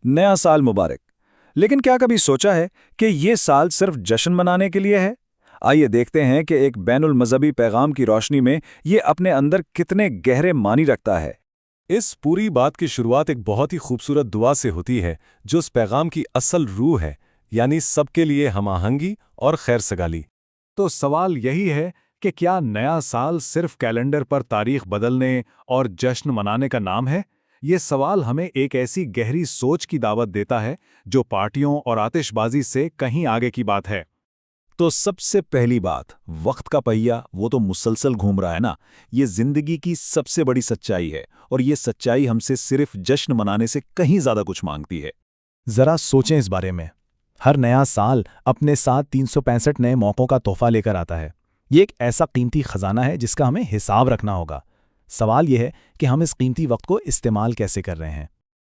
नया साल मुबारक। लेकिन क्या कभी सोचा है कि ये साल सिर्फ जश्न मनाने के लिए है? आइए देखते हैं कि एक बैनुल मजहबी पैगाम की रोशनी में ये अपने अंदर कितने गहरे मानी रखता है। इस पूरी बात की शुरुआत एक बहुत ही खूबसूरत दुआ से होती है जो उस पैगाम की असल रूह है, यानी सबके लिए हम आहंगी और खैर सगाली। तो सवाल यही है कि क्या नया साल सिर्फ कैलेंडर पर तारीख बदलने और जश्न मनाने का नाम है? ये सवाल हमें एक ऐसी गहरी सोच की दावत देता है जो पार्टियों और आतिशबाजी से कहीं आगे की बात है। तो सबसे पहली बात, वक्त का पहिया वो तो मुसलसल घूम रहा है ना। ये जिंदगी की सबसे बड़ी सच्चाई है और ये सच्चाई हमसे सिर्फ जश्न मनाने से कहीं ज्यादा कुछ मांगती है। जरा सोचें इस बारे में। हर नया साल अपने साथ 365 नए मौक़ों का तोहफा लेकर आता है। ये एक ऐसा कीमती खजाना है जिसका हमें हिसाब रखना होगा। सवाल यह है कि हम इस कीमती वक्त को इस्तेमाल कैसे कर रहे हैं।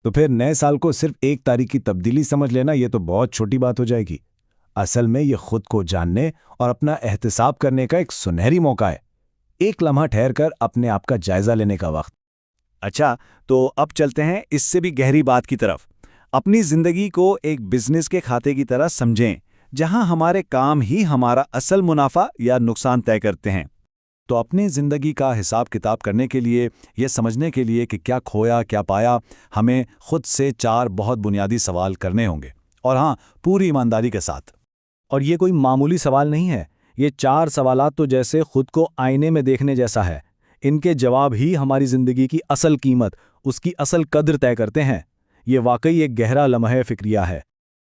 तो फिर नए साल को सिर्फ एक तारीख की तब्दीली समझ लेना ये तो बहुत छोटी बात हो जाएगी। असल में ये खुद को जानने और अपना एहतिसाब करने का एक सुनहरी मौका है। एक लम्हा ठहर कर अपने आप का जायजा लेने का वक्त। अच्छा, तो अब चलते हैं इससे भी गहरी बात की तरफ। अपनी जिंदगी को एक बिजनेस के खाते की तरह समझें, जहां हमारे काम ही हमारा असल मुनाफा या नुकसान तय करते हैं। तो अपनी जिंदगी का हिसाब किताब करने के लिए, यह समझने के लिए कि क्या खोया क्या पाया, हमें खुद से 4 बहुत बुनियादी सवाल करने होंगे। और हाँ, पूरी ईमानदारी के साथ। और ये कोई मामूली सवाल नहीं है। ये 4 सवालात तो जैसे खुद को आईने में देखने जैसा है। इनके जवाब ही हमारी जिंदगी की असल कीमत, उसकी असल कद्र तय करते हैं। ये वाकई एक गहरा लम्हा फिक्रिया है।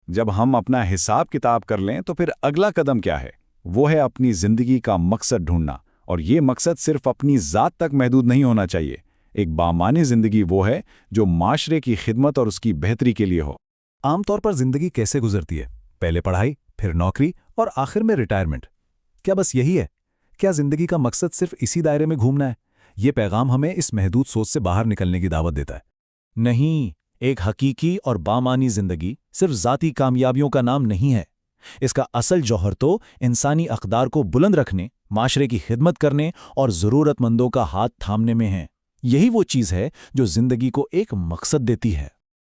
जब हम अपना हिसाब किताब कर लें तो फिर अगला कदम क्या है? वो है अपनी जिंदगी का मकसद ढूंढना। और ये मकसद सिर्फ अपनी ज़ात तक महदूद नहीं होना चाहिए। एक बामानी जिंदगी वो है जो माशरे की खिदमत और उसकी बेहतरी के लिए हो। आमतौर पर जिंदगी कैसे गुजरती है? पहले पढ़ाई, फिर नौकरी और आखिर में रिटायरमेंट। क्या बस यही है? क्या जिंदगी का मकसद सिर्फ इसी दायरे में घूमना है? ये पैगाम हमें इस महदूद सोच से बाहर निकलने की दावत देता है। नहीं, एक हकीकी और बामानी जिंदगी सिर्फ ज़ाती कामयाबियों का नाम नहीं है। इसका असल जौहर तो इंसानी अक़दार को बुलंद रखने, माशरे की खिदमत करने और ज़रूरतमंदों का हाथ थामने में है। यही वो चीज़ है जो जिंदगी को एक मकसद देती है।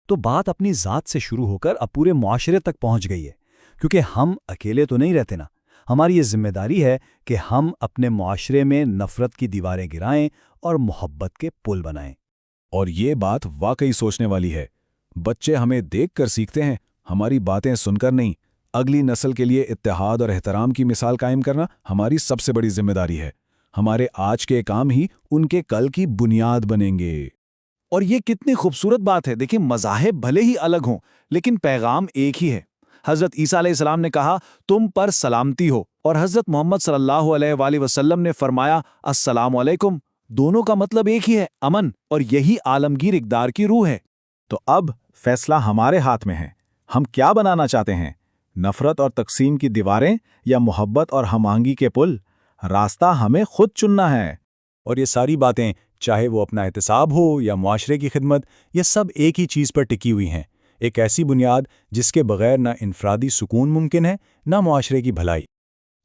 तो बात अपनी ज़ात से शुरू होकर अब पूरे मुआशरे तक पहुंच गई है, क्योंकि हम अकेले तो नहीं रहते ना। हमारी ये जिम्मेदारी है कि हम अपने मुआशरे में नफ़रत की दीवारें गिराएं और मोहब्बत के पुल बनाएं। और ये बात वाकई सोचने वाली है। बच्चे हमें देखकर सीखते हैं, हमारी बातें सुनकर नहीं। अगली नस्ल के लिए इत्तेहाद और एहतराम की मिसाल कायम करना हमारी सबसे बड़ी जिम्मेदारी है। हमारे आज के काम ही उनके कल की बुनियाद बनेंगे। और ये कितनी खूबसूरत बात है। देखिए, मज़ाहिब भले ही अलग हों, लेकिन पैगाम एक ही है। हज़रत ईसा अलैहिस्सलाम ने कहा, तुम पर सलामती हो, और हज़रत मोहम्मद सल्लल्लाहु अलैहि वसल्लम ने फरमाया, अस्सलामु अलैकुम। दोनों का मतलब एक ही है, अमन। और यही आलमगीर इक़दार की रूह है। तो अब फैसला हमारे हाथ में है। हम क्या बनाना चाहते हैं? नफ़रत और तकसीम की दीवारें या मोहब्बत और हमांगी के पुल? रास्ता हमें खुद चुनना है। और ये सारी बातें, चाहे वो अपना एहतिसाब हो या मुआशरे की खिदमत, ये सब एक ही चीज़ पर टिकी हुई हैं। एक ऐसी बुनियाद जिसके बगैर ना इनफरादी सुकून मुमकिन है, ना मुआशरे की भलाई।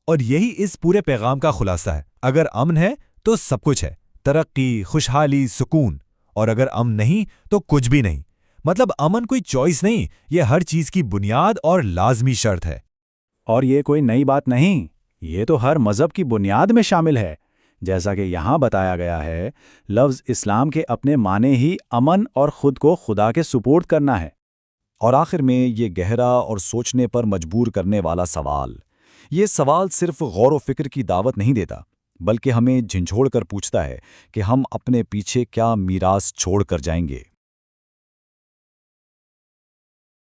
और यही इस पूरे पैगाम का खुलासा है। अगर अमन है तो सब कुछ है, तरक्की, खुशहाली, सुकून। और अगर अमन नहीं तो कुछ भी नहीं। मतलब अमन कोई चॉइस नहीं, ये हर चीज़ की बुनियाद और लाजमी शर्त है। और ये कोई नई बात नहीं, ये तो हर मज़हब की बुनियाद में शामिल है। जैसा कि यहाँ बताया गया है, लफ्ज़ इस्लाम के अपने माने ही अमन और ख़ुद को खुदा के सुपुर्द करना है। और आखिर में ये गहरा और सोचने पर मजबूर करने वाला सवाल। ये सवाल सिर्फ गौर व फिक्र की दावत नहीं देता, बल्कि हमें झिंझोड़ कर पूछता है कि हम अपने पीछे क्या मीरास छोड़ कर जाएंगे।